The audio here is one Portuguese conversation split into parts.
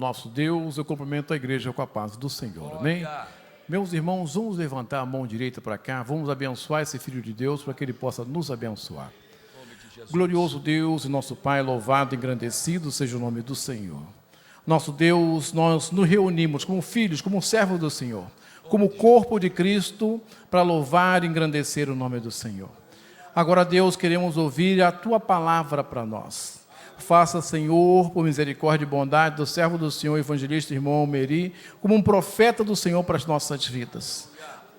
nosso Deus, eu cumprimento a igreja com a paz do Senhor, amém? Meus irmãos, vamos levantar a mão direita para cá, vamos abençoar esse Filho de Deus para que ele possa nos abençoar. Glorioso Deus e nosso Pai, louvado e engrandecido seja o nome do Senhor. Nosso Deus, nós nos reunimos como filhos, como servos do Senhor, como corpo de Cristo, para louvar e engrandecer o nome do Senhor. Agora, Deus, queremos ouvir a Tua palavra para nós. Faça, Senhor, por misericórdia e bondade, do servo do Senhor, evangelista irmão Almeri, como um profeta do Senhor para as nossas vidas.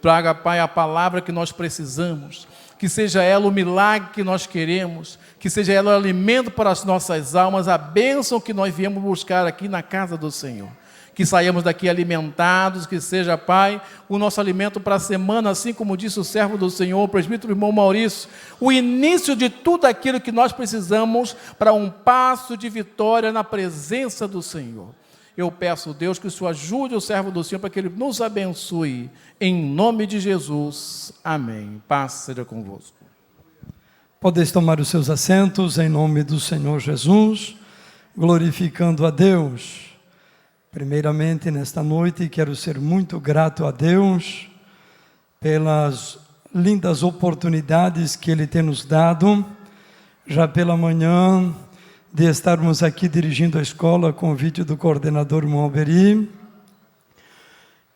Traga, Pai, a palavra que nós precisamos, que seja ela o milagre que nós queremos, que seja ela o alimento para as nossas almas, a bênção que nós viemos buscar aqui na casa do Senhor. Que saiamos daqui alimentados, que seja, Pai, o nosso alimento para a semana, assim como disse o servo do Senhor, o presbítero irmão Maurício, o início de tudo aquilo que nós precisamos para um passo de vitória na presença do Senhor. Eu peço, Deus, que o Senhor ajude o servo do Senhor para que ele nos abençoe, em nome de Jesus. Amém. Paz seja convosco. Podeis tomar os seus assentos em nome do Senhor Jesus, glorificando a Deus. Primeiramente, nesta noite, quero ser muito grato a Deus pelas lindas oportunidades que Ele tem nos dado, já pela manhã, de estarmos aqui dirigindo a escola, a convite do coordenador irmão Almeri,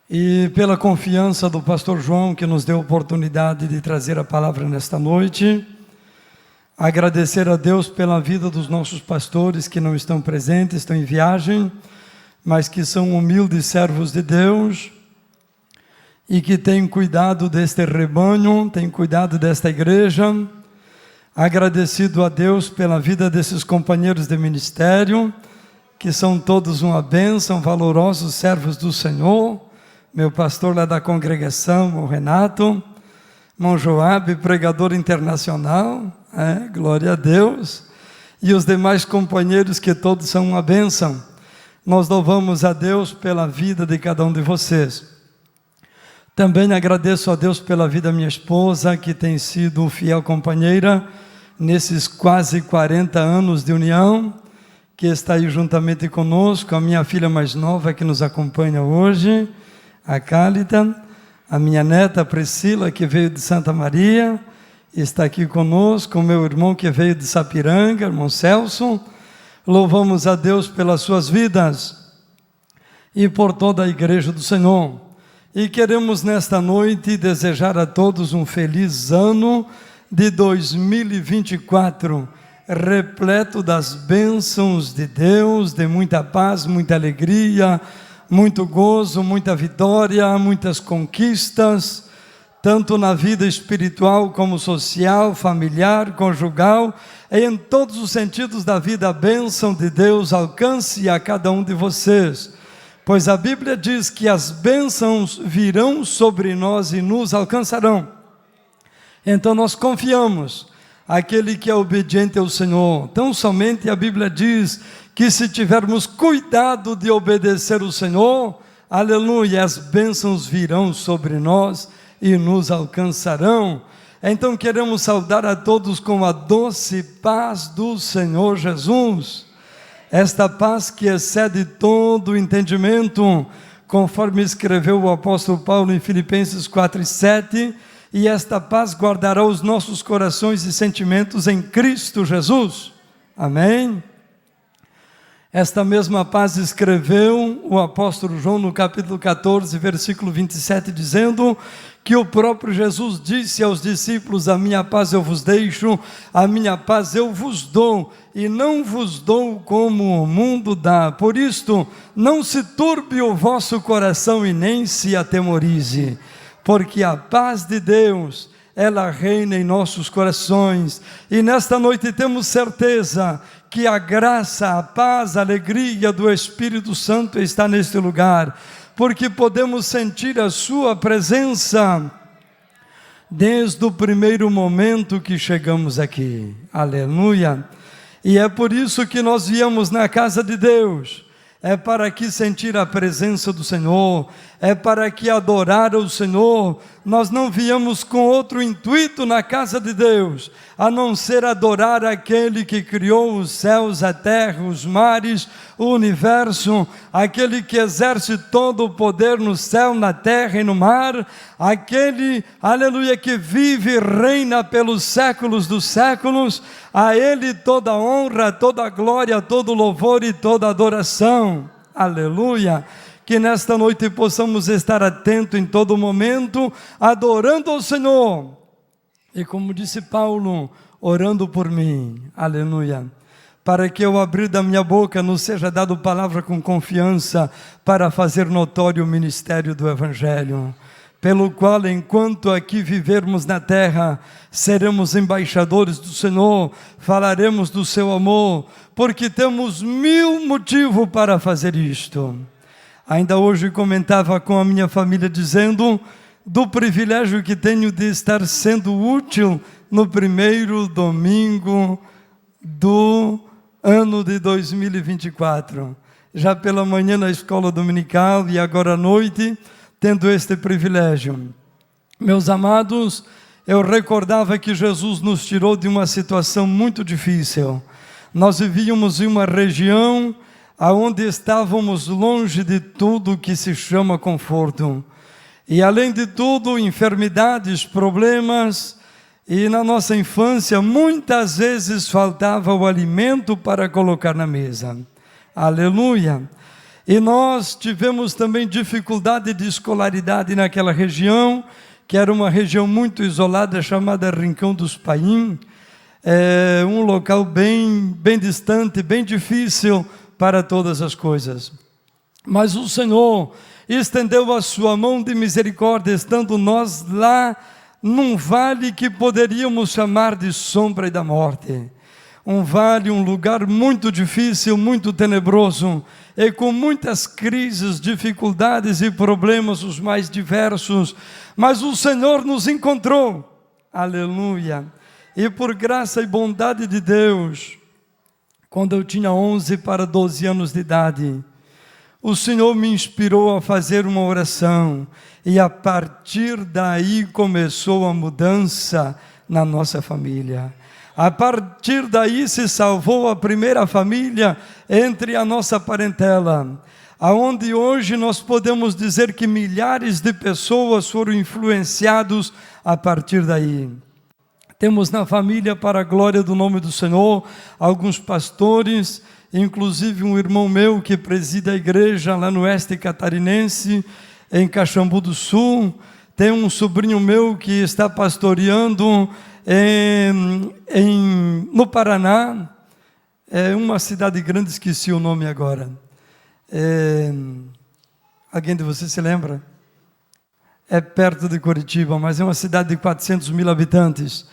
e pela confiança do pastor João, que nos deu a oportunidade de trazer a palavra nesta noite. Agradecer a Deus pela vida dos nossos pastores que não estão presentes, estão em viagem, mas que são humildes servos de Deus e que têm cuidado deste rebanho, têm cuidado desta igreja. Agradecido a Deus pela vida desses companheiros de ministério, que são todos uma bênção, valorosos servos do Senhor. Meu pastor lá da congregação, o Renato, irmão Joabe, pregador internacional, glória a Deus, e os demais companheiros que todos são uma bênção. Nós louvamos a Deus pela vida de cada um de vocês. Também agradeço a Deus pela vida da minha esposa, que tem sido fiel companheira nesses quase 40 anos de união, que está aí juntamente conosco, a minha filha mais nova que nos acompanha hoje, a Cálida, a minha neta Priscila, que veio de Santa Maria, está aqui conosco, o meu irmão que veio de Sapiranga, irmão Celso. Louvamos a Deus pelas suas vidas e por toda a igreja do Senhor. E queremos nesta noite desejar a todos um feliz ano de 2024, repleto das bênçãos de Deus, de muita paz, muita alegria, muito gozo, muita vitória, muitas conquistas, tanto na vida espiritual como social, familiar, conjugal, em todos os sentidos da vida. A bênção de Deus alcance a cada um de vocês, pois a Bíblia diz que as bênçãos virão sobre nós e nos alcançarão. Então nós confiamos, aquele que é obediente ao Senhor. Tão somente a Bíblia diz que se tivermos cuidado de obedecer o Senhor, aleluia, as bênçãos virão sobre nós e nos alcançarão. Então queremos saudar a todos com a doce paz do Senhor Jesus, esta paz que excede todo o entendimento, conforme escreveu o apóstolo Paulo em Filipenses 4:7, e esta paz guardará os nossos corações e sentimentos em Cristo Jesus. Amém? Esta mesma paz escreveu o apóstolo João no capítulo 14, versículo 27, dizendo que o próprio Jesus disse aos discípulos: a minha paz eu vos deixo, a minha paz eu vos dou, e não vos dou como o mundo dá. Por isto, não se turbe o vosso coração e nem se atemorize, porque a paz de Deus, ela reina em nossos corações. E nesta noite temos certeza que a graça, a paz, a alegria do Espírito Santo está neste lugar, porque podemos sentir a sua presença desde o primeiro momento que chegamos aqui. Aleluia! E é por isso que nós viemos na casa de Deus. É para aqui sentir a presença do Senhor, é para aqui adorar o Senhor, nós não viemos com outro intuito na casa de Deus, a não ser adorar aquele que criou os céus, a terra, os mares, o universo, aquele que exerce todo o poder no céu, na terra e no mar, aquele, aleluia, que vive e reina pelos séculos dos séculos. A Ele toda honra, toda glória, todo louvor e toda adoração, aleluia. Que nesta noite possamos estar atentos em todo momento, adorando ao Senhor. E como disse Paulo, orando por mim, aleluia. Para que eu abrir da minha boca não seja dado palavra com confiança para fazer notório o ministério do Evangelho. Pelo qual, enquanto aqui vivermos na terra, seremos embaixadores do Senhor, falaremos do seu amor, porque temos 1000 motivos para fazer isto. Ainda hoje comentava com a minha família dizendo do privilégio que tenho de estar sendo útil no primeiro domingo do ano de 2024. Já pela manhã na escola dominical e agora à noite, tendo este privilégio. Meus amados, eu recordava que Jesus nos tirou de uma situação muito difícil. Nós vivíamos em uma região aonde estávamos longe de tudo que se chama conforto. E além de tudo, enfermidades, problemas, e na nossa infância muitas vezes faltava o alimento para colocar na mesa. Aleluia! E nós tivemos também dificuldade de escolaridade naquela região, que era uma região muito isolada, chamada Rincão dos Paim, um local bem distante, bem difícil para todas as coisas. Mas o Senhor estendeu a sua mão de misericórdia, estando nós lá num vale que poderíamos chamar de sombra da morte. Um vale, um lugar muito difícil, muito tenebroso, e com muitas crises, dificuldades e problemas os mais diversos, mas o Senhor nos encontrou, aleluia, e por graça e bondade de Deus, quando eu tinha 11 para 12 anos de idade, o Senhor me inspirou a fazer uma oração, e a partir daí começou a mudança na nossa família. A partir daí se salvou a primeira família entre a nossa parentela, aonde hoje nós podemos dizer que milhares de pessoas foram influenciados a partir daí. Temos na família, para a glória do nome do Senhor, alguns pastores, inclusive um irmão meu que preside a igreja lá no oeste catarinense, em Caxambu do Sul. Tem um sobrinho meu que está pastoreando no Paraná, uma cidade grande, esqueci o nome agora. Alguém de vocês se lembra? É perto de Curitiba, mas é uma cidade de 400 mil habitantes.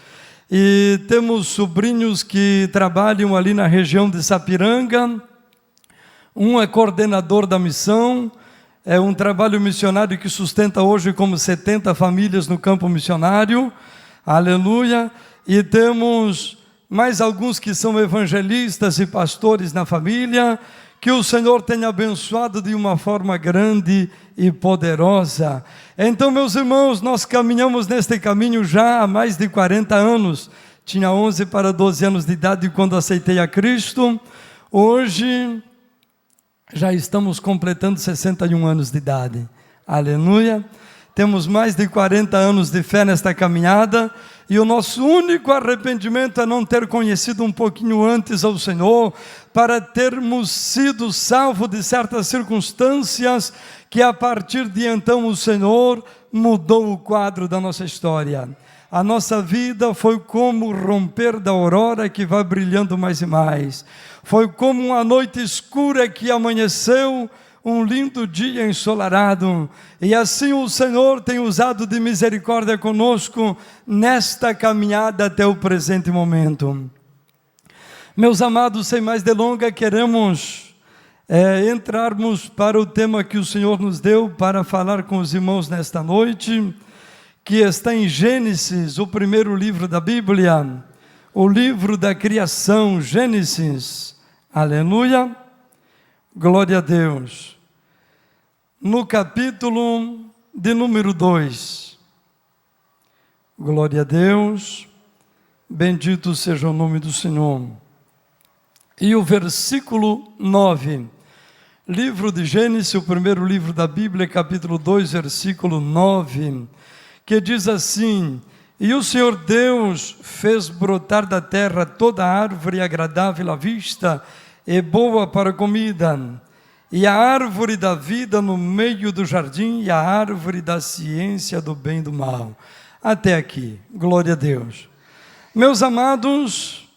E temos sobrinhos que trabalham ali na região de Sapiranga. Um é coordenador da missão, é um trabalho missionário que sustenta hoje como 70 famílias no campo missionário. Aleluia! E temos mais alguns que são evangelistas e pastores na família, que o Senhor tenha abençoado de uma forma grande e poderosa. Então, meus irmãos, nós caminhamos neste caminho já há mais de 40 anos. Tinha 11 para 12 anos de idade quando aceitei a Cristo. Hoje, já estamos completando 61 anos de idade. Aleluia! Temos mais de 40 anos de fé nesta caminhada, e o nosso único arrependimento é não ter conhecido um pouquinho antes ao Senhor, para termos sido salvos de certas circunstâncias, que a partir de então o Senhor mudou o quadro da nossa história. A nossa vida foi como o romper da aurora que vai brilhando mais e mais. Foi como uma noite escura que amanheceu, um lindo dia ensolarado, e assim o Senhor tem usado de misericórdia conosco nesta caminhada até o presente momento. Meus amados, sem mais delongas, queremos entrarmos para o tema que o Senhor nos deu para falar com os irmãos nesta noite, que está em Gênesis, o primeiro livro da Bíblia, o livro da criação, Gênesis. Aleluia, glória a Deus. No capítulo de número 2, Glória a Deus, bendito seja o nome do Senhor. E o versículo 9, livro de Gênesis, o primeiro livro da Bíblia, capítulo 2, versículo 9, que diz assim: E o Senhor Deus fez brotar da terra toda árvore agradável à vista e boa para comida, e a árvore da vida no meio do jardim, e a árvore da ciência do bem e do mal. Até aqui, glória a Deus. Meus amados,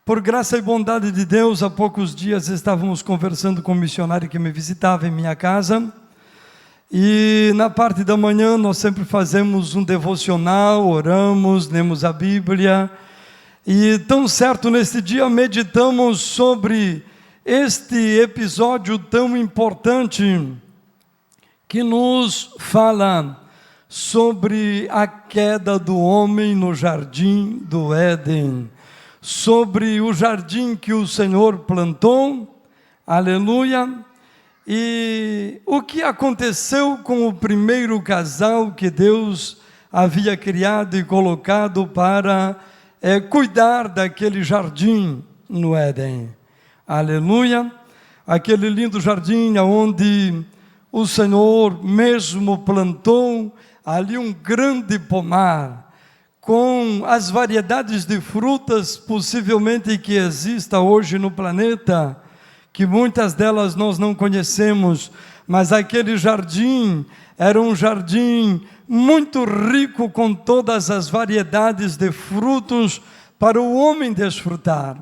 por graça e bondade de Deus, há poucos dias estávamos conversando com um missionário que me visitava em minha casa, e na parte da manhã nós sempre fazemos um devocional, oramos, lemos a Bíblia, e tão certo neste dia meditamos sobre este episódio tão importante que nos fala sobre a queda do homem no jardim do Éden, sobre o jardim que o Senhor plantou, aleluia, e o que aconteceu com o primeiro casal que Deus havia criado e colocado para cuidar daquele jardim no Éden, aleluia, aquele lindo jardim onde o Senhor mesmo plantou ali um grande pomar, com as variedades de frutas possivelmente que exista hoje no planeta, que muitas delas nós não conhecemos, mas aquele jardim era um jardim muito rico com todas as variedades de frutos para o homem desfrutar.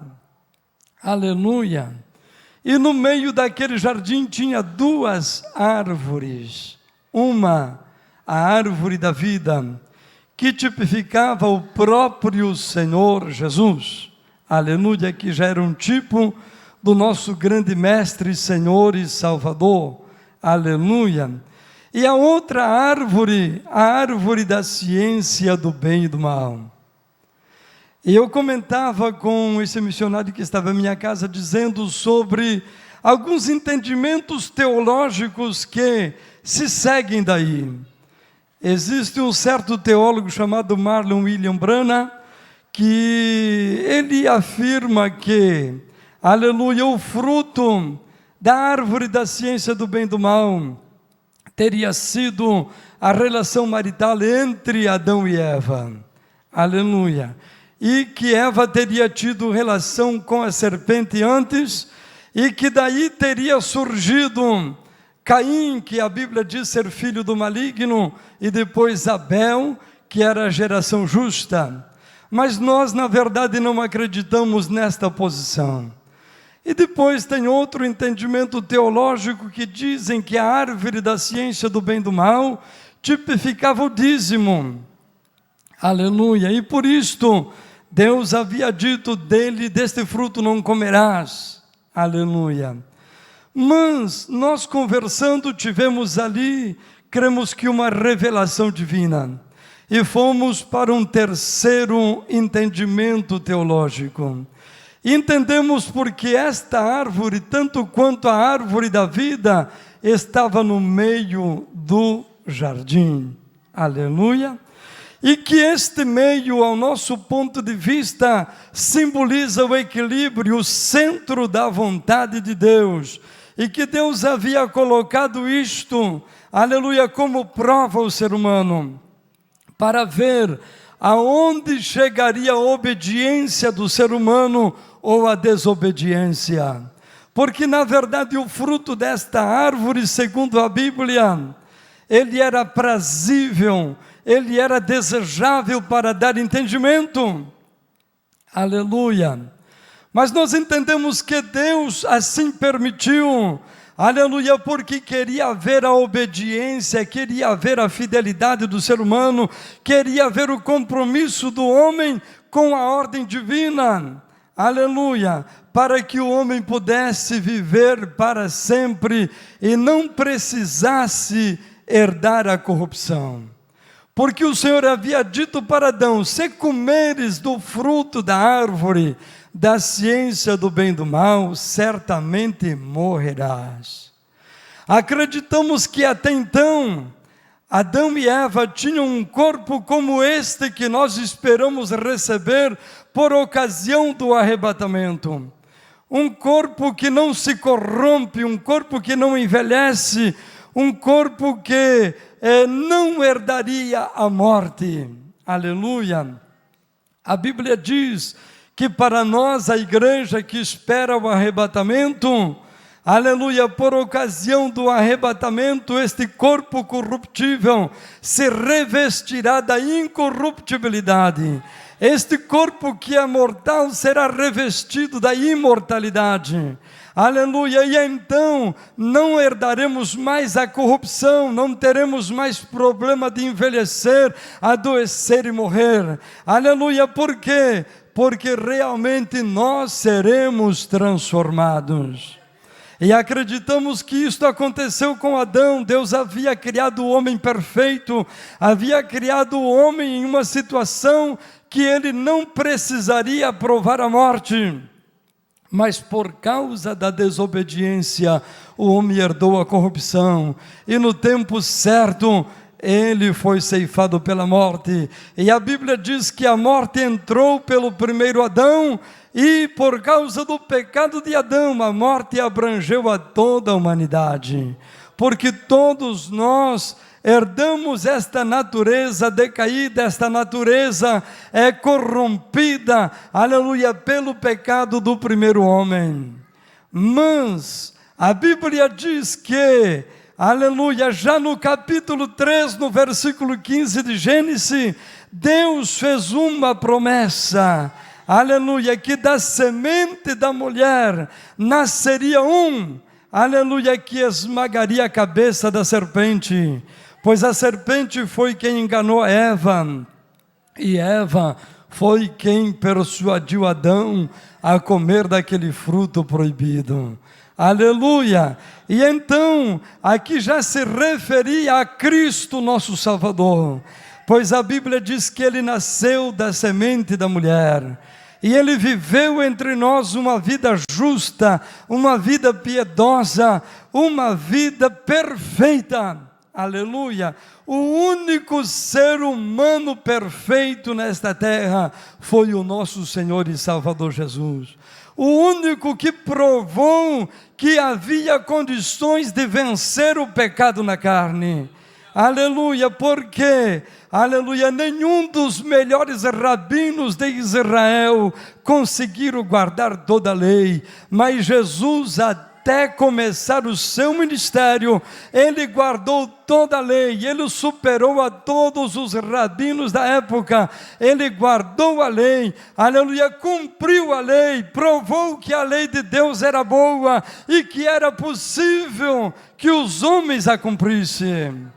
Aleluia! E no meio daquele jardim tinha duas árvores, uma a árvore da vida, que tipificava o próprio Senhor Jesus, aleluia, que já era um tipo do nosso grande mestre, Senhor e Salvador, aleluia, e a outra árvore, a árvore da ciência do bem e do mal. E eu comentava com esse missionário que estava em minha casa, dizendo sobre alguns entendimentos teológicos que se seguem daí. Existe um certo teólogo chamado Marlon William Branham, que ele afirma que, aleluia, o fruto da árvore da ciência do bem e do mal teria sido a relação marital entre Adão e Eva, aleluia, e que Eva teria tido relação com a serpente antes, e que daí teria surgido Caim, que a Bíblia diz ser filho do maligno, e depois Abel, que era a geração justa. Mas nós, na verdade, não acreditamos nesta posição. E depois tem outro entendimento teológico que dizem que a árvore da ciência do bem e do mal tipificava o dízimo. Aleluia! E por isto, Deus havia dito dele, deste fruto não comerás. Aleluia! Mas nós conversando tivemos ali, cremos que uma revelação divina, e fomos para um terceiro entendimento teológico. Entendemos porque esta árvore, tanto quanto a árvore da vida, estava no meio do jardim, aleluia, e que este meio, ao nosso ponto de vista, simboliza o equilíbrio, o centro da vontade de Deus, e que Deus havia colocado isto, aleluia, como prova ao ser humano, para ver aonde chegaria a obediência do ser humano ou a desobediência. Porque na verdade o fruto desta árvore, segundo a Bíblia, ele era aprazível, ele era desejável para dar entendimento, aleluia. Mas nós entendemos que Deus assim permitiu, aleluia, porque queria ver a obediência, queria ver a fidelidade do ser humano, queria ver o compromisso do homem com a ordem divina, aleluia, para que o homem pudesse viver para sempre e não precisasse herdar a corrupção. Porque o Senhor havia dito para Adão: se comeres do fruto da árvore da ciência do bem e do mal, certamente morrerás. Acreditamos que até então Adão e Eva tinham um corpo como este que nós esperamos receber por ocasião do arrebatamento. Um corpo que não se corrompe, um corpo que não envelhece, um corpo que não herdaria a morte. Aleluia! A Bíblia diz que para nós, a igreja que espera o arrebatamento, aleluia, por ocasião do arrebatamento, este corpo corruptível se revestirá da incorruptibilidade. Este corpo que é mortal será revestido da imortalidade. Aleluia, e então não herdaremos mais a corrupção, não teremos mais problema de envelhecer, adoecer e morrer. Aleluia, por quê? Porque realmente nós seremos transformados. E acreditamos que isto aconteceu com Adão. Deus havia criado o homem perfeito, havia criado o homem em uma situação que ele não precisaria provar a morte. Mas por causa da desobediência, o homem herdou a corrupção. E no tempo certo, ele foi ceifado pela morte. E a Bíblia diz que a morte entrou pelo primeiro Adão, e por causa do pecado de Adão, a morte abrangeu a toda a humanidade. Porque todos nós herdamos esta natureza decaída, esta natureza corrompida, aleluia, pelo pecado do primeiro homem. Mas a Bíblia diz que, aleluia, já no capítulo 3, no versículo 15 de Gênesis, Deus fez uma promessa, aleluia, que da semente da mulher nasceria aleluia, que esmagaria a cabeça da serpente. Pois a serpente foi quem enganou Eva, e Eva foi quem persuadiu Adão a comer daquele fruto proibido. Aleluia! E então, aqui já se referia a Cristo, nosso Salvador, pois a Bíblia diz que ele nasceu da semente da mulher, e ele viveu entre nós uma vida justa, uma vida piedosa, uma vida perfeita. Aleluia! O único ser humano perfeito nesta terra foi o nosso Senhor e Salvador Jesus. O único que provou que havia condições de vencer o pecado na carne. Aleluia! Porque, aleluia, nenhum dos melhores rabinos de Israel conseguiram guardar toda a lei, mas Jesus, até começar o seu ministério, ele guardou toda a lei, ele superou a todos os rabinos da época, ele guardou a lei, aleluia, cumpriu a lei, provou que a lei de Deus era boa e que era possível que os homens a cumprissem.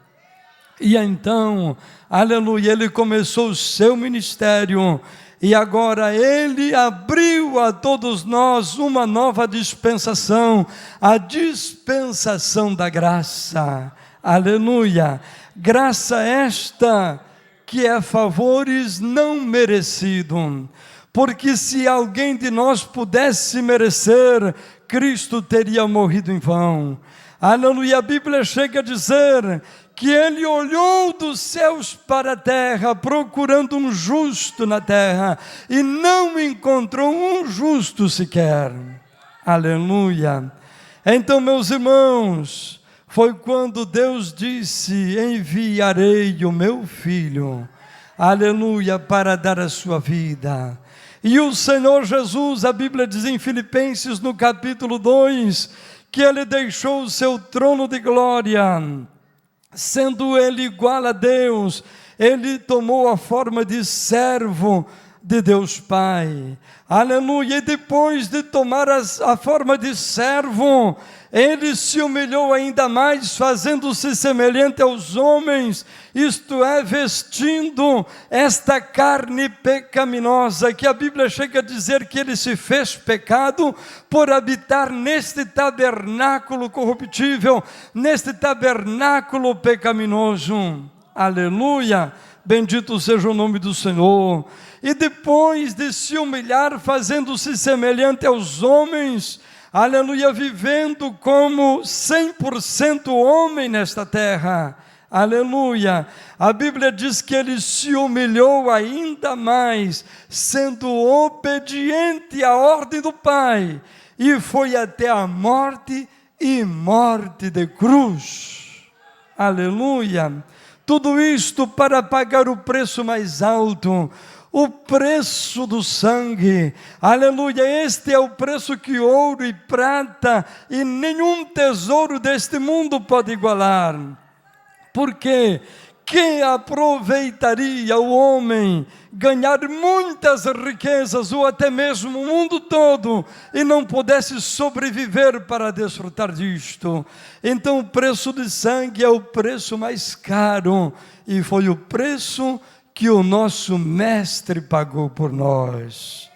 E então, aleluia, ele começou o seu ministério, e agora ele abriu a todos nós uma nova dispensação, a dispensação da graça. Aleluia! Graça esta que é favores não merecidos. Porque se alguém de nós pudesse merecer, Cristo teria morrido em vão. Aleluia! A Bíblia chega a dizer que ele olhou dos céus para a terra, procurando um justo na terra, e não encontrou um justo sequer. Aleluia! Então, meus irmãos, foi quando Deus disse: enviarei o meu filho, aleluia, para dar a sua vida. E o Senhor Jesus, a Bíblia diz em Filipenses, no capítulo 2, que ele deixou o seu trono de glória, sendo ele igual a Deus, ele tomou a forma de servo de Deus Pai. Aleluia! E depois de tomar a forma de servo, ele se humilhou ainda mais, fazendo-se semelhante aos homens, isto é, vestindo esta carne pecaminosa, que a Bíblia chega a dizer que ele se fez pecado por habitar neste tabernáculo corruptível, neste tabernáculo pecaminoso. Aleluia! Bendito seja o nome do Senhor. E depois de se humilhar, fazendo-se semelhante aos homens, aleluia, vivendo como 100% homem nesta terra, Aleluia. A Bíblia diz que ele se humilhou ainda mais, sendo obediente à ordem do Pai, e foi até a morte e morte de cruz. Aleluia. Tudo isto para pagar o preço mais alto, o preço do sangue. Aleluia. Este é o preço que ouro e prata e nenhum tesouro deste mundo pode igualar. Porque que aproveitaria o homem ganhar muitas riquezas ou até mesmo o mundo todo e não pudesse sobreviver para desfrutar disto? Então o preço de sangue é o preço mais caro e foi o preço que o nosso mestre pagou por nós.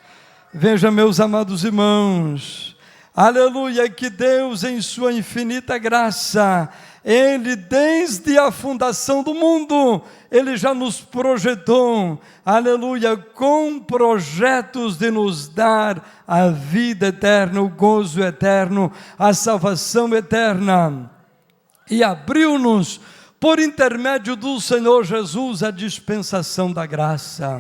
Veja, meus amados irmãos, aleluia, que Deus em sua infinita graça, Ele desde a fundação do mundo, Ele já nos projetou, aleluia, com projetos de nos dar a vida eterna, o gozo eterno, a salvação eterna, e abriu-nos por intermédio do Senhor Jesus a dispensação da graça.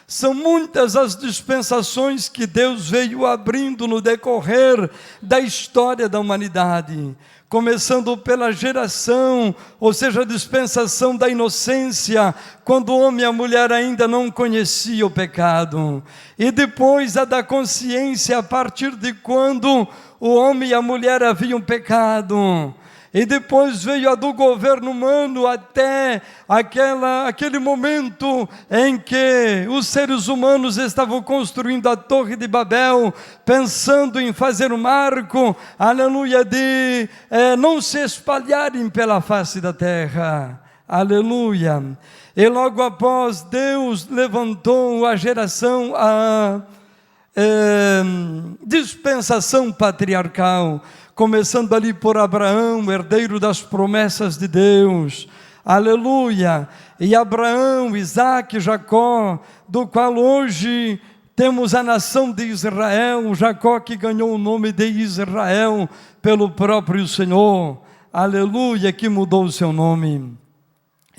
São muitas as dispensações que Deus veio abrindo no decorrer da história da humanidade, começando pela geração, ou seja, a dispensação da inocência, quando o homem e a mulher ainda não conheciam o pecado, e depois a da consciência, a partir de quando o homem e a mulher haviam pecado, e depois veio a do governo humano até aquele momento em que os seres humanos estavam construindo a Torre de Babel, pensando em fazer um marco, aleluia, de não se espalharem pela face da terra, aleluia. E logo após Deus levantou a geração, a dispensação patriarcal, começando ali por Abraão, herdeiro das promessas de Deus, aleluia, e Abraão, Isaque, Jacó, do qual hoje temos a nação de Israel, Jacó que ganhou o nome de Israel pelo próprio Senhor, aleluia, que mudou o seu nome,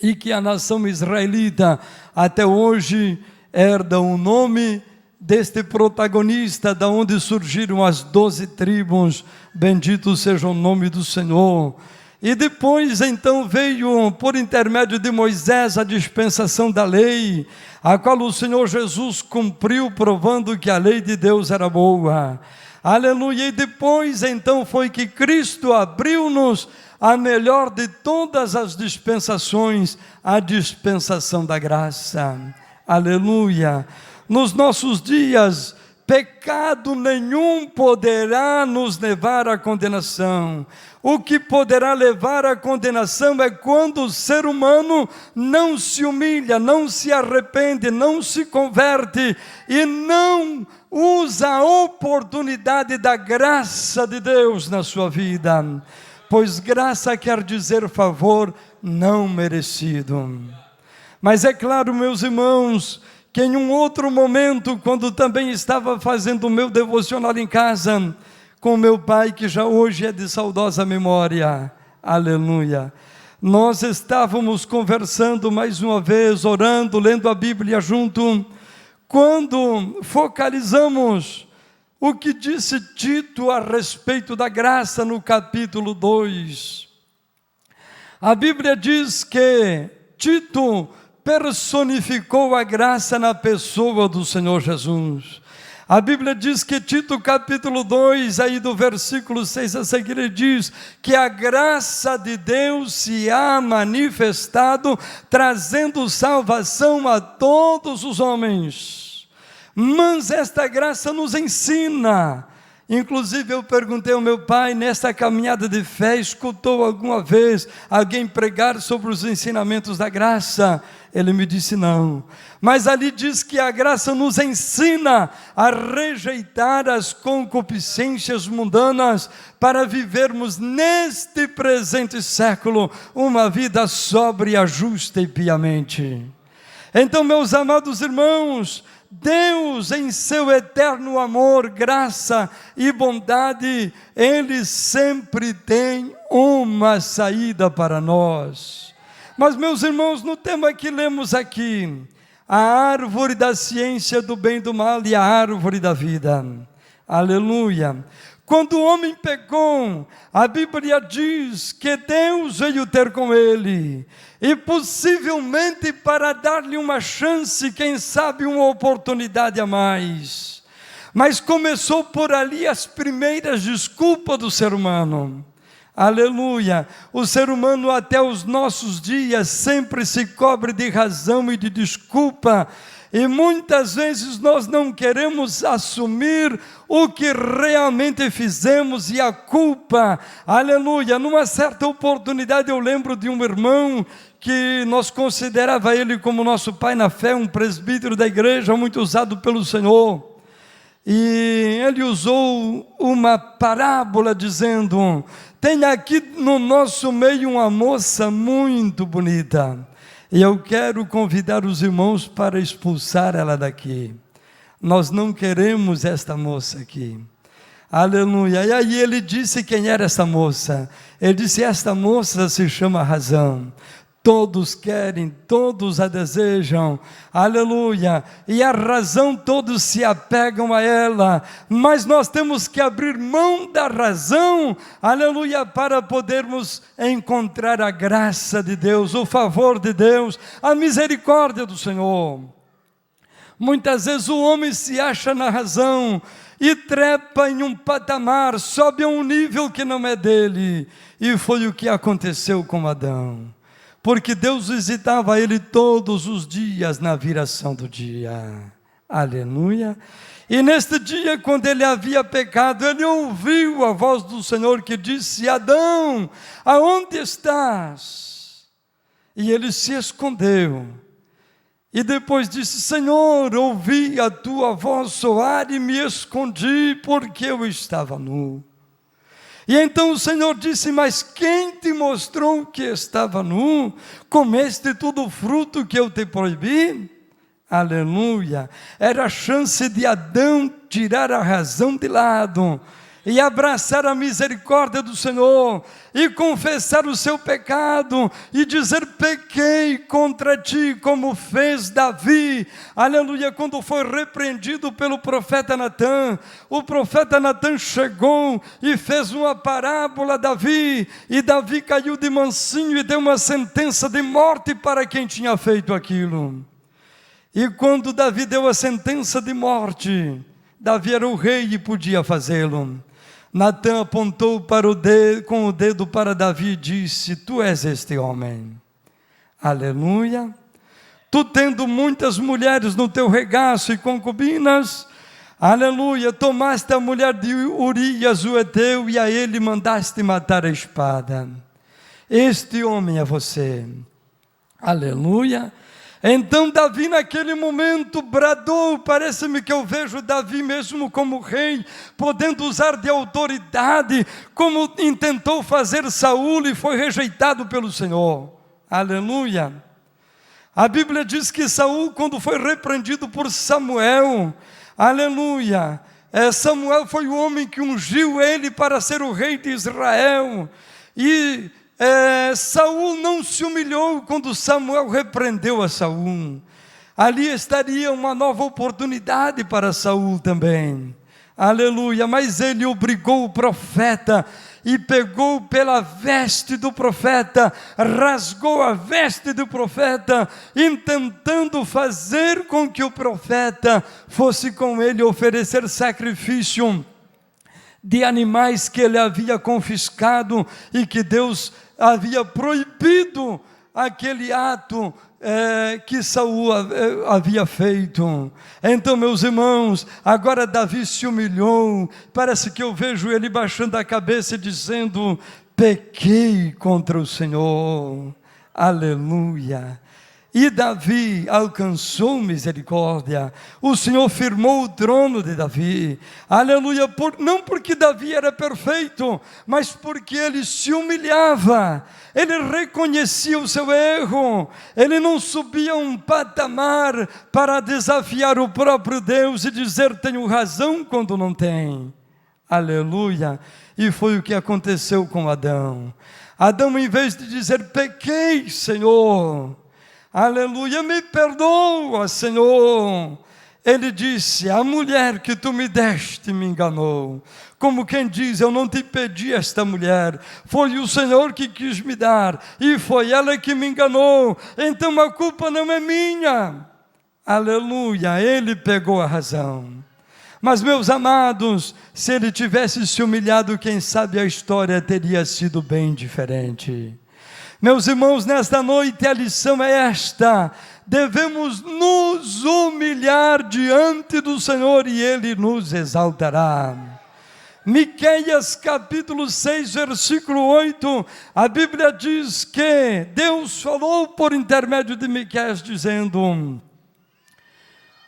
e que a nação israelita até hoje herda o nome deste protagonista, da onde surgiram as 12 tribos, bendito seja o nome do Senhor. E depois então veio por intermédio de Moisés a dispensação da lei, a qual o Senhor Jesus cumpriu, provando que a lei de Deus era boa, aleluia. E depois então foi que Cristo abriu-nos a melhor de todas as dispensações, a dispensação da graça, aleluia. Nos nossos dias, pecado nenhum poderá nos levar à condenação. O que poderá levar à condenação é quando o ser humano não se humilha, não se arrepende, não se converte e não usa a oportunidade da graça de Deus na sua vida. Pois graça quer dizer favor não merecido. Mas é claro, meus irmãos, que em um outro momento, quando também estava fazendo o meu devocional em casa, com meu pai, que já hoje é de saudosa memória, aleluia, nós estávamos conversando mais uma vez, orando, lendo a Bíblia junto, quando focalizamos o que disse Tito a respeito da graça no capítulo 2. A Bíblia diz que Tito personificou a graça na pessoa do Senhor Jesus. A Bíblia diz que Tito capítulo 2, aí do versículo 6 a seguir, ele diz que a graça de Deus se há manifestado, trazendo salvação a todos os homens. Mas esta graça nos ensina. Inclusive eu perguntei ao meu pai, nesta caminhada de fé, escutou alguma vez alguém pregar sobre os ensinamentos da graça? Ele me disse não, mas ali diz que a graça nos ensina a rejeitar as concupiscências mundanas para vivermos neste presente século uma vida sóbria, justa e piamente. Então, meus amados irmãos, Deus em seu eterno amor, graça e bondade, Ele sempre tem uma saída para nós. Mas, meus irmãos, no tema que lemos aqui, a árvore da ciência do bem e do mal e a árvore da vida. Aleluia. Quando o homem pecou, a Bíblia diz que Deus veio ter com ele, e possivelmente para dar-lhe uma chance, quem sabe uma oportunidade a mais. Mas começou por ali as primeiras desculpas do ser humano. Aleluia. O ser humano até os nossos dias sempre se cobre de razão e de desculpa, e muitas vezes nós não queremos assumir o que realmente fizemos e a culpa. Aleluia. Numa certa oportunidade eu lembro de um irmão que nós considerava ele como nosso pai na fé, um presbítero da igreja muito usado pelo Senhor. E ele usou uma parábola dizendo: tem aqui no nosso meio uma moça muito bonita, e eu quero convidar os irmãos para expulsar ela daqui. Nós não queremos esta moça aqui. Aleluia. E aí ele disse quem era essa moça. Ele disse: esta moça se chama razão. Todos querem, todos a desejam, aleluia, e a razão todos se apegam a ela, mas nós temos que abrir mão da razão, aleluia, para podermos encontrar a graça de Deus, o favor de Deus, a misericórdia do Senhor. Muitas vezes o homem se acha na razão e trepa em um patamar, sobe a um nível que não é dele, e foi o que aconteceu com Adão. Porque Deus visitava ele todos os dias na viração do dia. Aleluia. E neste dia, quando ele havia pecado, ele ouviu a voz do Senhor que disse: Adão, aonde estás? E ele se escondeu. E depois disse: Senhor, ouvi a tua voz soar e me escondi porque eu estava nu. E então o Senhor disse: mas quem te mostrou que estava nu? Comeste todo o fruto que eu te proibi? Aleluia. Era a chance de Adão tirar a razão de lado e abraçar a misericórdia do Senhor, e confessar o seu pecado, e dizer: pequei contra ti, como fez Davi, aleluia, quando foi repreendido pelo profeta Natã. O profeta Natã chegou e fez uma parábola a Davi, e Davi caiu de mansinho e deu uma sentença de morte para quem tinha feito aquilo. E quando Davi deu a sentença de morte, Davi era o rei e podia fazê-lo. Natã apontou com o dedo para Davi e disse: tu és este homem. Aleluia. Tu tendo muitas mulheres no teu regaço e concubinas, aleluia, tomaste a mulher de Urias o heteu e a ele mandaste matar a espada. Este homem é você. Aleluia. Então Davi naquele momento bradou. Parece-me que eu vejo Davi mesmo como rei, podendo usar de autoridade, como intentou fazer Saul e foi rejeitado pelo Senhor. Aleluia. A Bíblia diz que Saul, quando foi repreendido por Samuel, aleluia, Samuel foi o homem que ungiu ele para ser o rei de Israel, e Saul não se humilhou quando Samuel repreendeu a Saul. Ali estaria uma nova oportunidade para Saul também, aleluia, mas ele obrigou o profeta, e pegou pela veste do profeta, rasgou a veste do profeta, intentando fazer com que o profeta fosse com ele oferecer sacrifício de animais que ele havia confiscado, e que Deus havia proibido aquele ato que Saul havia feito. Então, meus irmãos, agora Davi se humilhou. Parece que eu vejo ele baixando a cabeça e dizendo: pequei contra o Senhor. Aleluia. E Davi alcançou misericórdia. O Senhor firmou o trono de Davi. Aleluia. Não porque Davi era perfeito, mas porque ele se humilhava. Ele reconhecia o seu erro. Ele não subia um patamar para desafiar o próprio Deus e dizer: tenho razão, quando não tem. Aleluia. E foi o que aconteceu com Adão. Adão, em vez de dizer, pequei, Senhor, aleluia, me perdoa, Senhor, ele disse, a mulher que tu me deste me enganou. Como quem diz, eu não te pedi esta mulher, foi o Senhor que quis me dar, e foi ela que me enganou, então a culpa não é minha. Aleluia, ele pegou a razão. Mas, meus amados, se ele tivesse se humilhado, quem sabe a história teria sido bem diferente. Meus irmãos, nesta noite a lição é esta: devemos nos humilhar diante do Senhor e Ele nos exaltará. Miqueias capítulo 6, versículo 8, a Bíblia diz que Deus falou por intermédio de Miqueias dizendo,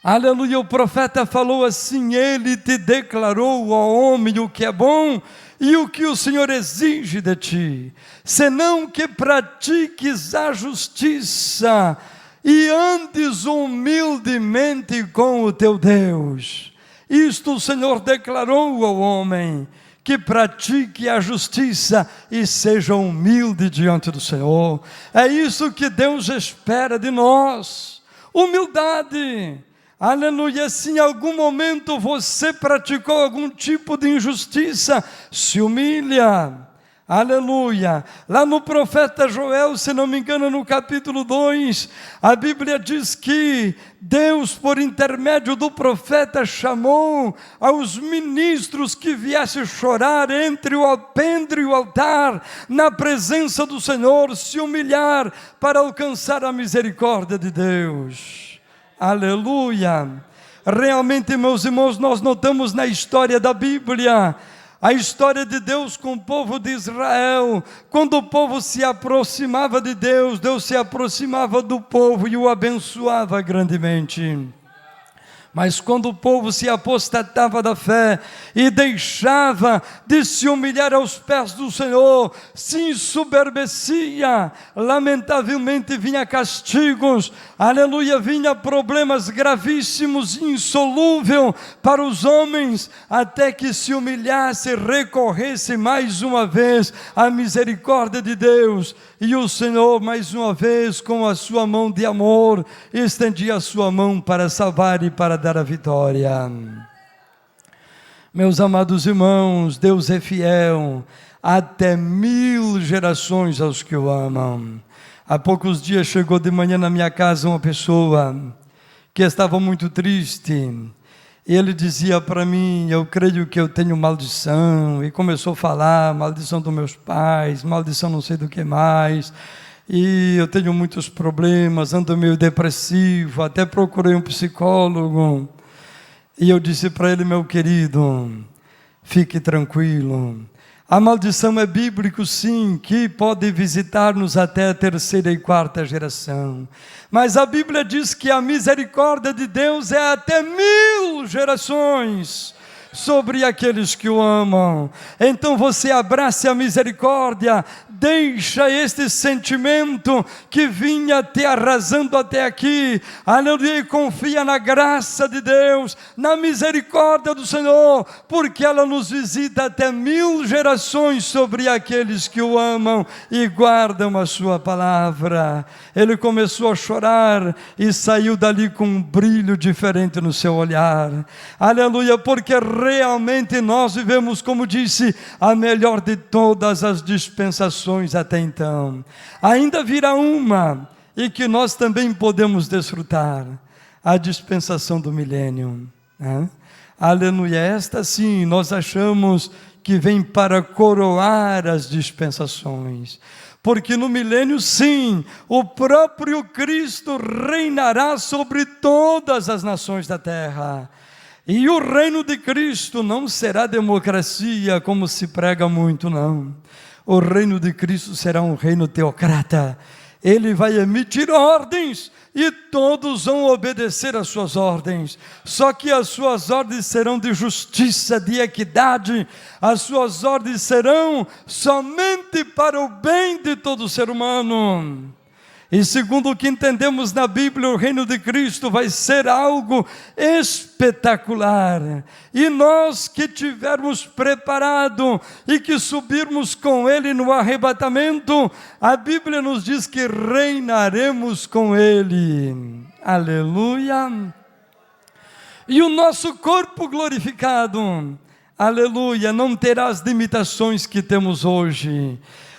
aleluia, o profeta falou assim, ele te declarou, ó homem, o que é bom e o que o Senhor exige de ti, senão que pratiques a justiça e andes humildemente com o teu Deus. Isto o Senhor declarou ao homem, que pratique a justiça e seja humilde diante do Senhor. É isso que Deus espera de nós, humildade. Aleluia, se em algum momento você praticou algum tipo de injustiça, se humilha, aleluia. Lá no profeta Joel, se não me engano, no capítulo 2, a Bíblia diz que Deus, por intermédio do profeta, chamou aos ministros que viessem chorar entre o alpendre e o altar, na presença do Senhor, se humilhar para alcançar a misericórdia de Deus. Aleluia. Realmente, meus irmãos, nós notamos na história da Bíblia, a história de Deus com o povo de Israel, quando o povo se aproximava de Deus, Deus se aproximava do povo e o abençoava grandemente. Mas quando o povo se apostatava da fé e deixava de se humilhar aos pés do Senhor, se ensoberbecia, lamentavelmente vinha castigos, aleluia, vinha problemas gravíssimos, insolúvel para os homens, até que se humilhasse, recorresse mais uma vez à misericórdia de Deus, e o Senhor mais uma vez com a sua mão de amor, estendia a sua mão para salvar e para dar a vitória. Meus amados irmãos, Deus é fiel até 1000 gerações aos que o amam. Há poucos dias chegou de manhã na minha casa uma pessoa que estava muito triste. Ele dizia para mim, eu creio que eu tenho maldição, e começou a falar, maldição dos meus pais, maldição não sei do que mais, e eu tenho muitos problemas, ando meio depressivo, até procurei um psicólogo, e eu disse para ele, meu querido, fique tranquilo, a maldição é bíblico sim, que pode visitar-nos até a 3ª e 4ª geração, mas a Bíblia diz que a misericórdia de Deus é até 1000 gerações, sobre aqueles que o amam. Então você abrace a misericórdia, deixa este sentimento que vinha te arrasando até aqui, aleluia, e confia na graça de Deus, na misericórdia do Senhor, porque ela nos visita até 1000 gerações sobre aqueles que o amam e guardam a sua palavra. Ele começou a chorar e saiu dali com um brilho diferente no seu olhar, aleluia, porque realmente nós vivemos, como disse, a melhor de todas as dispensações até então. Ainda virá uma, e que nós também podemos desfrutar, a dispensação do milênio, né? Aleluia, esta sim, nós achamos que vem para coroar as dispensações, porque no milênio sim, o próprio Cristo reinará sobre todas as nações da terra. E o reino de Cristo não será democracia, como se prega muito, não. O reino de Cristo será um reino teocrata. Ele vai emitir ordens e todos vão obedecer às suas ordens. Só que as suas ordens serão de justiça, de equidade. As suas ordens serão somente para o bem de todo ser humano. E segundo o que entendemos na Bíblia, o reino de Cristo vai ser algo espetacular. E nós que tivermos preparado e que subirmos com Ele no arrebatamento, a Bíblia nos diz que reinaremos com Ele. Aleluia! E o nosso corpo glorificado, aleluia, não terá as limitações que temos hoje.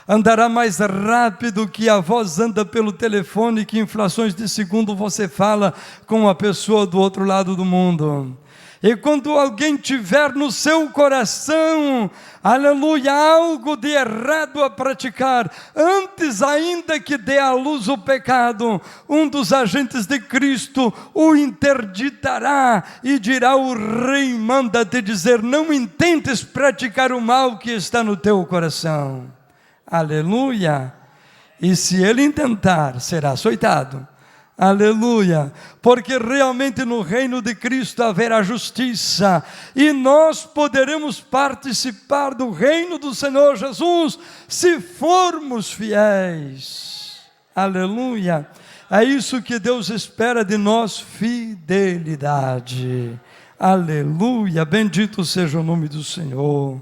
Andará mais rápido que a voz anda pelo telefone, que em frações de segundo você fala com a pessoa do outro lado do mundo. E quando alguém tiver no seu coração, aleluia, algo de errado a praticar, antes ainda que dê à luz o pecado, um dos agentes de Cristo o interditará e dirá: o rei manda te dizer, não intentes praticar o mal que está no teu coração. Aleluia. E se ele intentar, será açoitado. Aleluia, porque realmente no reino de Cristo haverá justiça, e nós poderemos participar do reino do Senhor Jesus, se formos fiéis. Aleluia, é isso que Deus espera de nós, fidelidade. Aleluia, bendito seja o nome do Senhor.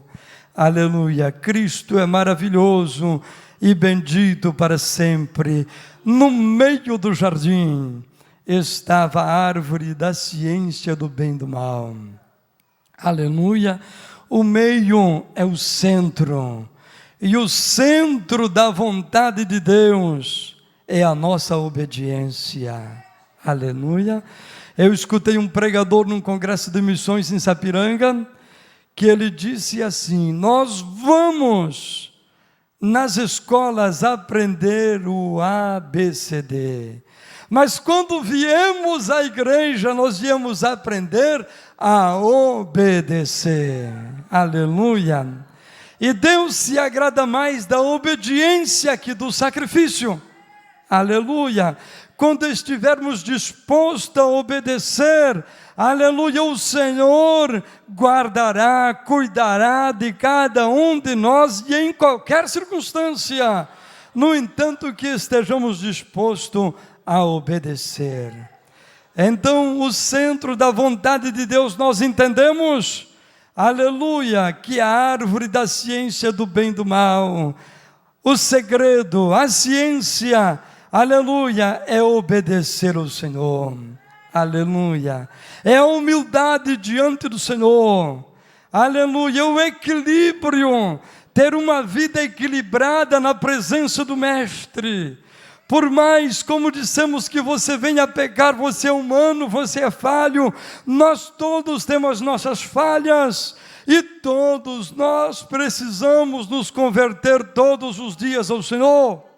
Aleluia, Cristo é maravilhoso e bendito para sempre. No meio do jardim estava a árvore da ciência do bem e do mal. Aleluia, o meio é o centro, e o centro da vontade de Deus é a nossa obediência. Aleluia. Eu escutei um pregador num congresso de missões em Sapiranga, que ele disse assim: nós vamos nas escolas aprender o ABCD, mas quando viemos à igreja, nós viemos aprender a obedecer. Aleluia. E Deus se agrada mais da obediência que do sacrifício. Aleluia. Quando estivermos dispostos a obedecer, aleluia, o Senhor guardará, cuidará de cada um de nós e em qualquer circunstância. No entanto, que estejamos dispostos a obedecer. Então, o centro da vontade de Deus nós entendemos, aleluia, que a árvore da ciência do bem e do mal, o segredo, a ciência, aleluia, é obedecer ao Senhor. Aleluia, é a humildade diante do Senhor. Aleluia, o equilíbrio, ter uma vida equilibrada na presença do Mestre. Por mais, como dissemos, que você venha a pecar, você é humano, você é falho, nós todos temos nossas falhas, e todos nós precisamos nos converter todos os dias ao Senhor.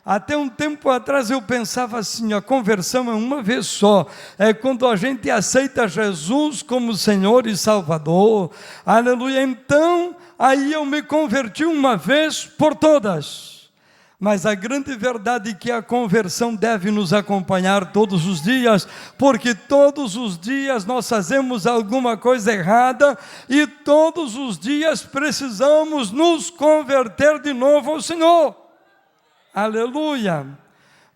Até um tempo atrás eu pensava assim, a conversão é uma vez só, é quando a gente aceita Jesus como Senhor e Salvador, aleluia, então aí eu me converti uma vez por todas. Mas a grande verdade é que a conversão deve nos acompanhar todos os dias, porque todos os dias nós fazemos alguma coisa errada, e todos os dias precisamos nos converter de novo ao Senhor. Aleluia,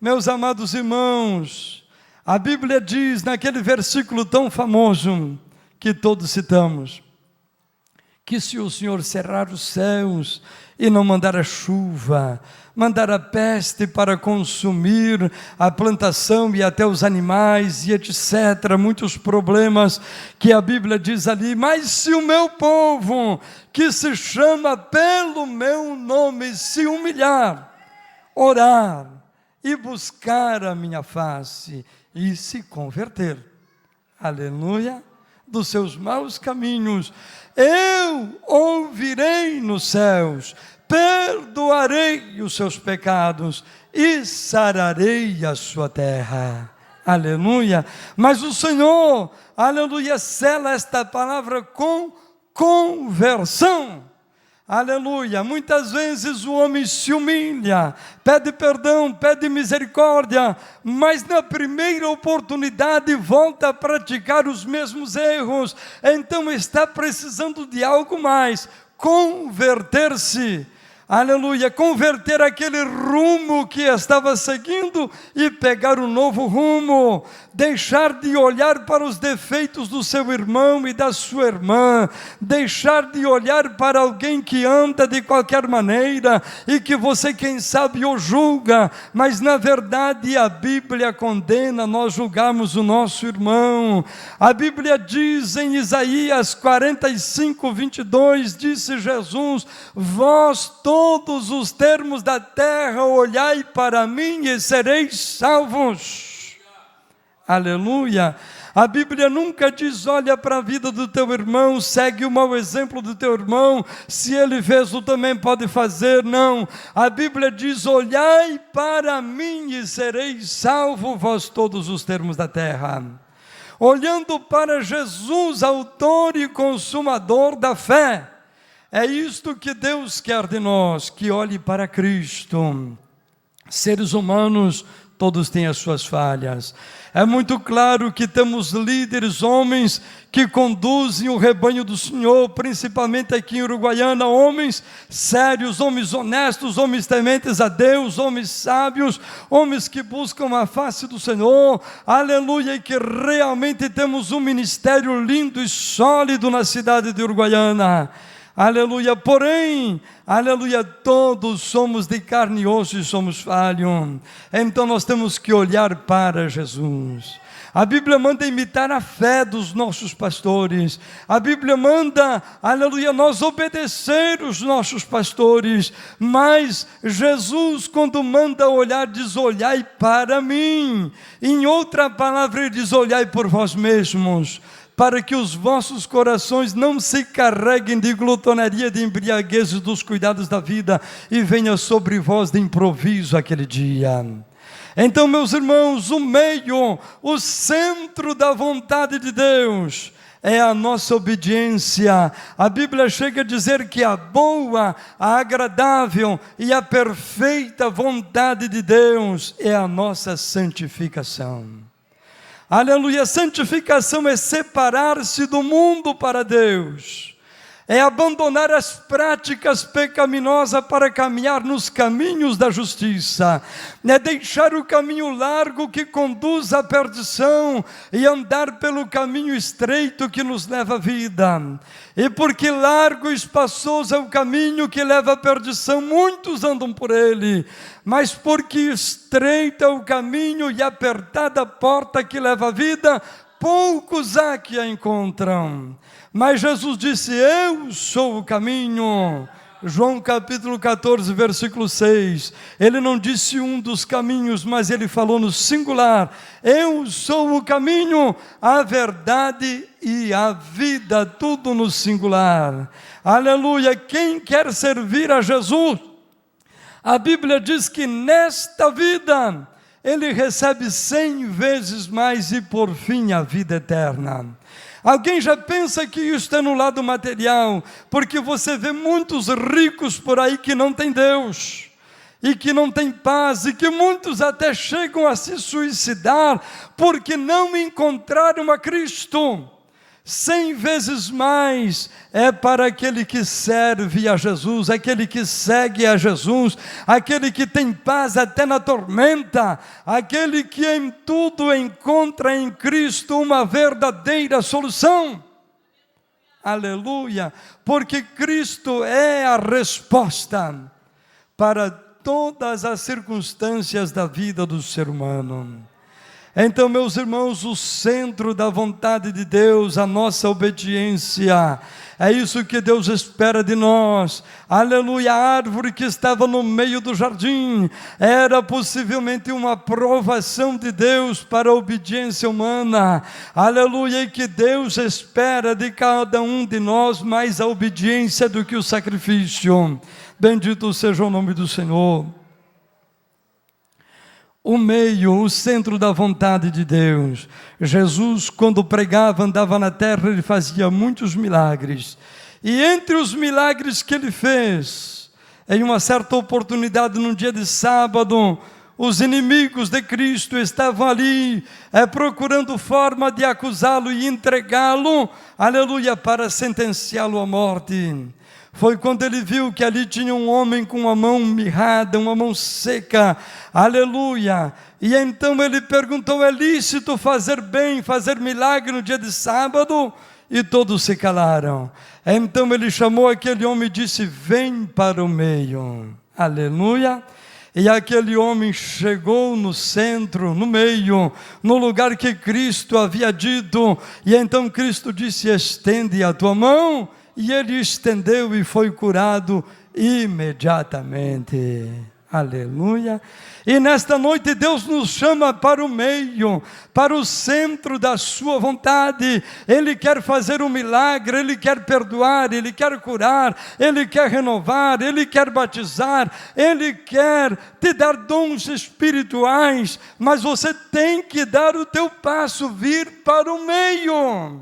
meus amados irmãos, a Bíblia diz naquele versículo tão famoso, que todos citamos, que se o Senhor cerrar os céus e não mandar a chuva, mandar a peste para consumir a plantação e até os animais e etc, muitos problemas que a Bíblia diz ali, mas se o meu povo, que se chama pelo meu nome, se humilhar, orar e buscar a minha face e se converter, aleluia, dos seus maus caminhos, eu ouvirei nos céus, perdoarei os seus pecados e sararei a sua terra, aleluia. Mas o Senhor, aleluia, sela esta palavra com conversão. Aleluia, muitas vezes o homem se humilha, pede perdão, pede misericórdia, mas na primeira oportunidade volta a praticar os mesmos erros, então está precisando de algo mais, converter-se. aleluia, converter aquele rumo que estava seguindo e pegar um novo rumo, deixar de olhar para os defeitos do seu irmão e da sua irmã, deixar de olhar para alguém que anda de qualquer maneira e que você, quem sabe, o julga, mas na verdade a Bíblia condena nós julgarmos o nosso irmão. A Bíblia diz em Isaías 45, 22, disse Jesus: vós todos os termos da terra olhai para mim e sereis salvos. Aleluia. A Bíblia nunca diz: olha para a vida do teu irmão, segue o mau exemplo do teu irmão, se ele fez, tu também pode fazer. Não, a Bíblia diz: olhai para mim e sereis salvos, vós todos os termos da terra. Olhando para Jesus, autor e consumador da fé. É isto que Deus quer de nós, que olhe para Cristo. Seres humanos, todos têm as suas falhas. É muito claro que temos líderes, homens que conduzem o rebanho do Senhor, principalmente aqui em Uruguaiana, homens sérios, homens honestos, homens tementes a Deus, homens sábios, homens que buscam a face do Senhor, aleluia, e que realmente temos um ministério lindo e sólido na cidade de Uruguaiana. Aleluia, porém, aleluia, todos somos de carne e osso e somos falhos, então nós temos que olhar para Jesus. A Bíblia manda imitar a fé dos nossos pastores, a Bíblia manda, aleluia, nós obedecer os nossos pastores, mas Jesus, quando manda olhar, diz: olhai para mim. Em outra palavra, ele diz: olhai por vós mesmos, para que os vossos corações não se carreguem de glutonaria, de embriaguez dos cuidados da vida, e venha sobre vós de improviso aquele dia. Então, meus irmãos, o meio, o centro da vontade de Deus é a nossa obediência. A Bíblia chega a dizer que a boa, a agradável e a perfeita vontade de Deus é a nossa santificação. Aleluia, santificação é separar-se do mundo para Deus, é abandonar as práticas pecaminosas para caminhar nos caminhos da justiça, é deixar o caminho largo que conduz à perdição e andar pelo caminho estreito que nos leva à vida. E porque largo e espaçoso é o caminho que leva à perdição, muitos andam por ele, mas porque estreito é o caminho e apertada a porta que leva à vida, poucos há que a encontram. Mas Jesus disse: eu sou o caminho. João capítulo 14, versículo 6, ele não disse um dos caminhos, mas ele falou no singular: eu sou o caminho, a verdade e a vida, tudo no singular. Aleluia, quem quer servir a Jesus, a Bíblia diz que nesta vida, ele recebe 100 vezes mais e por fim a vida eterna. Alguém já pensa que isso é no lado material, porque você vê muitos ricos por aí que não têm Deus, e que não têm paz, e que muitos até chegam a se suicidar, porque não encontraram a Cristo. 100 vezes mais é para aquele que serve a Jesus, aquele que segue a Jesus, aquele que tem paz até na tormenta, aquele que em tudo encontra em Cristo uma verdadeira solução. Aleluia, porque Cristo é a resposta para todas as circunstâncias da vida do ser humano. Então, meus irmãos, o centro da vontade de Deus, a nossa obediência, é isso que Deus espera de nós. Aleluia, a árvore que estava no meio do jardim era possivelmente uma provação de Deus para a obediência humana. Aleluia, e que Deus espera de cada um de nós mais a obediência do que o sacrifício. Bendito seja o nome do Senhor. O meio, o centro da vontade de Deus. Jesus, quando pregava, andava na terra, ele fazia muitos milagres. E entre os milagres que ele fez, em uma certa oportunidade, num dia de sábado, os inimigos de Cristo estavam ali, procurando forma de acusá-lo e entregá-lo, aleluia, para sentenciá-lo à morte. foi quando ele viu que ali tinha um homem com uma mão mirrada, uma mão seca, aleluia. E então ele perguntou: é lícito fazer bem, fazer milagre no dia de sábado? E todos se calaram. Então ele chamou aquele homem e disse: vem para o meio, aleluia. E aquele homem chegou no centro, no meio, no lugar que Cristo havia dito. E então Cristo disse: estende a tua mão. E ele estendeu e foi curado imediatamente. Aleluia. E nesta noite Deus nos chama para o meio, para o centro da sua vontade. Ele quer fazer um milagre, Ele quer perdoar, Ele quer curar, Ele quer renovar, Ele quer batizar, Ele quer te dar dons espirituais, mas você tem que dar o teu passo, vir para o meio.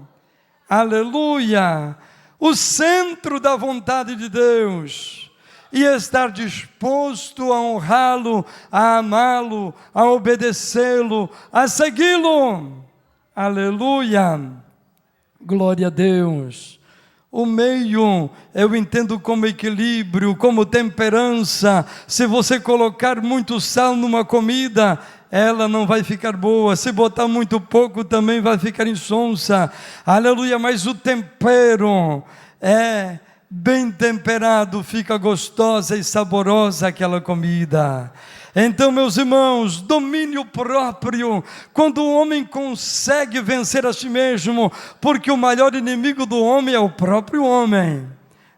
Aleluia. O centro da vontade de Deus. E estar disposto a honrá-lo, a amá-lo, a obedecê-lo, a segui-lo. Aleluia, glória a Deus. O meio eu entendo como equilíbrio, como temperança. Se você colocar muito sal numa comida, ela não vai ficar boa. Se botar muito pouco, também vai ficar insonsa. Aleluia, mas o tempero é bem temperado, fica gostosa e saborosa aquela comida. Então, meus irmãos, domínio próprio, quando o homem consegue vencer a si mesmo, porque o maior inimigo do homem é o próprio homem.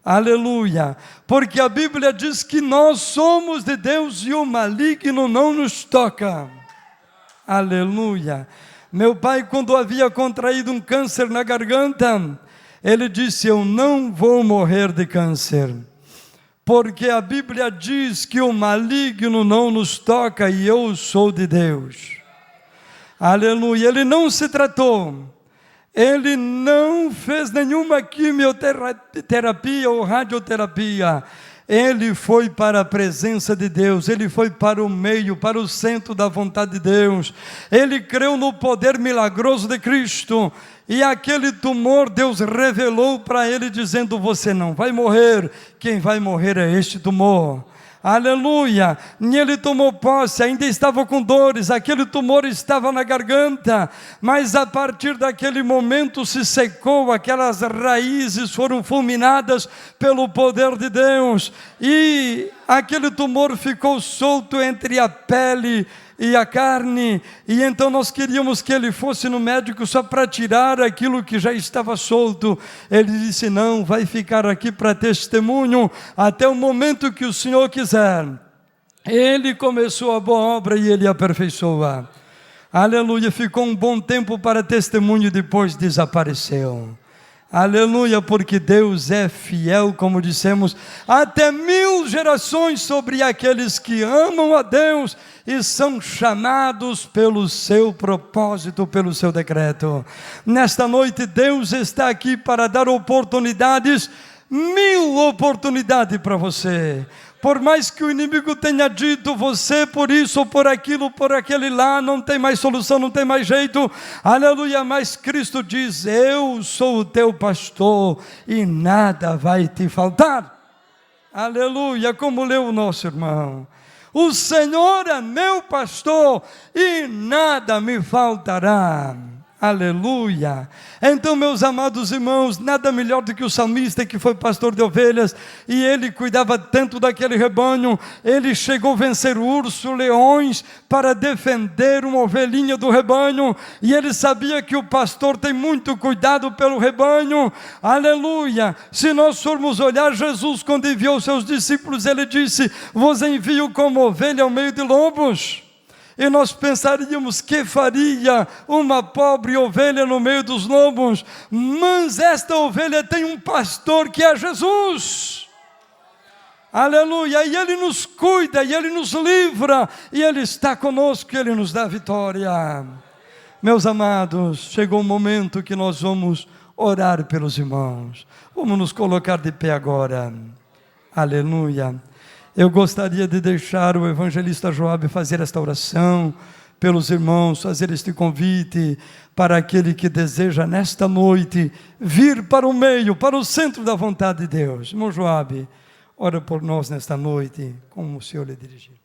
Aleluia, porque a Bíblia diz que nós somos de Deus e o maligno não nos toca. Aleluia. Meu pai, quando havia contraído um câncer na garganta, ele disse: eu não vou morrer de câncer, porque a Bíblia diz que o maligno não nos toca e eu sou de Deus. Aleluia. Ele não se tratou, ele não fez nenhuma quimioterapia ou radioterapia. Ele foi para a presença de Deus, ele foi para o meio, para o centro da vontade de Deus. Ele creu no poder milagroso de Cristo. E aquele tumor Deus revelou para ele dizendo: você não vai morrer, quem vai morrer é este tumor. Aleluia. E ele tomou posse, ainda estava com dores, aquele tumor estava na garganta, mas a partir daquele momento se secou, aquelas raízes foram fulminadas pelo poder de Deus, e aquele tumor ficou solto entre a pele e a carne, e então nós queríamos que ele fosse no médico só para tirar aquilo que já estava solto. Ele disse: não, vai ficar aqui para testemunho, até o momento que o Senhor quiser. Ele começou a boa obra e ele aperfeiçoa. Aleluia, ficou um bom tempo para testemunho e depois desapareceu. Aleluia, porque Deus é fiel, como dissemos, até 1000 gerações sobre aqueles que amam a Deus e são chamados pelo seu propósito, pelo seu decreto. Nesta noite Deus está aqui para dar oportunidades, 1000 oportunidades para você. Por mais que o inimigo tenha dito: você por isso ou por aquilo, por aquele lá, não tem mais solução, não tem mais jeito. Aleluia, mas Cristo diz: eu sou o teu pastor e nada vai te faltar. Aleluia, como leu o nosso irmão: o Senhor é meu pastor e nada me faltará. Aleluia. Então, meus amados irmãos, nada melhor do que o salmista, que foi pastor de ovelhas, e ele cuidava tanto daquele rebanho. Ele chegou a vencer urso, leões, para defender uma ovelhinha do rebanho, e ele sabia que o pastor tem muito cuidado pelo rebanho. Aleluia. Se nós formos olhar Jesus, quando enviou seus discípulos, ele disse: vos envio como ovelha ao meio de lobos. E nós pensaríamos: que faria uma pobre ovelha no meio dos lobos? Mas esta ovelha tem um pastor que é Jesus. Aleluia, e Ele nos cuida, e Ele nos livra, e Ele está conosco, e Ele nos dá vitória. Meus amados, chegou o momento que nós vamos orar pelos irmãos. Vamos nos colocar de pé agora. Aleluia. Eu gostaria de deixar o evangelista Joabe fazer esta oração pelos irmãos, fazer este convite para aquele que deseja nesta noite vir para o meio, para o centro da vontade de Deus. Irmão Joabe, ora por nós nesta noite, como o Senhor lhe dirigir.